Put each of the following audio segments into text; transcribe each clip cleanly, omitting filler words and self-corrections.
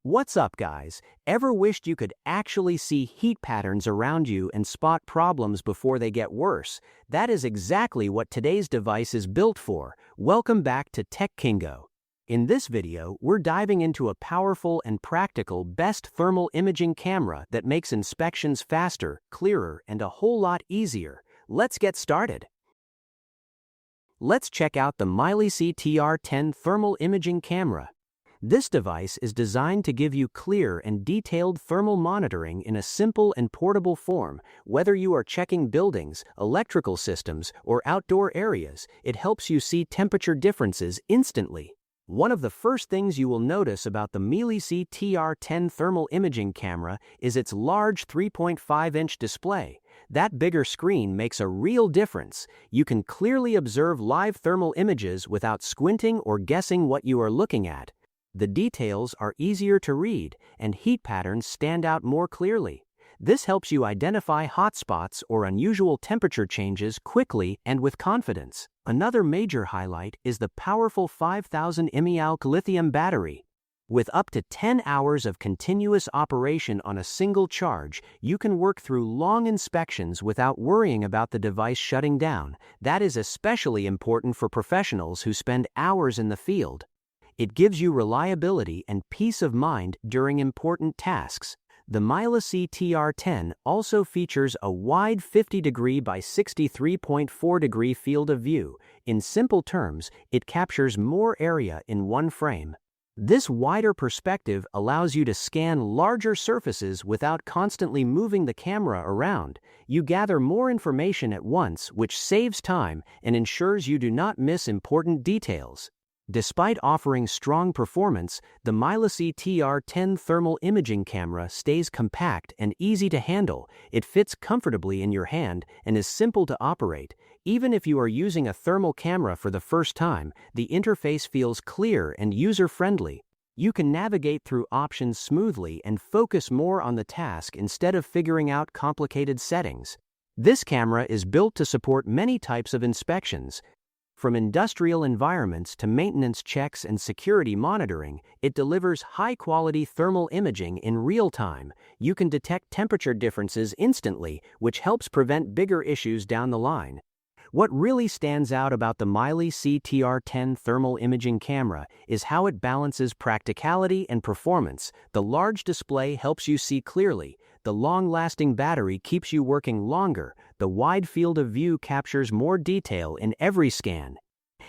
What's up, guys? Ever wished you could actually see heat patterns around you and spot problems before they get worse? That is exactly what today's device is built for. Welcome back to Tech Kingo. In this video, we're diving into a powerful and practical best thermal imaging camera that makes inspections faster, clearer, and a whole lot easier. Let's get started. Let's check out the Miley CTR10 thermal imaging camera. This device is designed to give you clear and detailed thermal monitoring in a simple and portable form. Whether you are checking buildings, electrical systems, or outdoor areas, it helps you see temperature differences instantly. One of the first things you will notice about the Miley CTR10 thermal imaging camera is its large 3.5-inch display. That bigger screen makes a real difference. You can clearly observe live thermal images without squinting or guessing what you are looking at. The details are easier to read, and heat patterns stand out more clearly. This helps you identify hotspots or unusual temperature changes quickly and with confidence. Another major highlight is the powerful 5000 mAh lithium battery. With up to 10 hours of continuous operation on a single charge, you can work through long inspections without worrying about the device shutting down. That is especially important for professionals who spend hours in the field. It gives you reliability and peace of mind during important tasks. The Miley CTR10 also features a wide 50° by 63.4° field of view. In simple terms, it captures more area in one frame. This wider perspective allows you to scan larger surfaces without constantly moving the camera around. You gather more information at once, which saves time and ensures you do not miss important details. Despite offering strong performance, the Miley CTR10 thermal imaging camera stays compact and easy to handle. It fits comfortably in your hand and is simple to operate. Even if you are using a thermal camera for the first time, the interface feels clear and user-friendly. You can navigate through options smoothly and focus more on the task instead of figuring out complicated settings. This camera is built to support many types of inspections. From industrial environments to maintenance checks and security monitoring, it delivers high-quality thermal imaging in real time. You can detect temperature differences instantly, which helps prevent bigger issues down the line. What really stands out about the Miley CTR10 thermal imaging camera is how it balances practicality and performance. The large display helps you see clearly. The long-lasting battery keeps you working longer. The wide field of view captures more detail in every scan.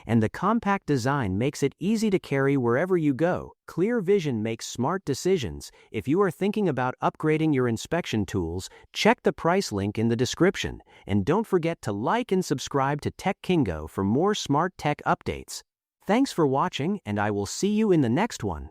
And the compact design makes it easy to carry wherever you go. Clear vision makes smart decisions. If you are thinking about upgrading your inspection tools, check the price link in the description. And don't forget to like and subscribe to Tech Kingo for more smart tech updates. Thanks for watching, and I will see you in the next one.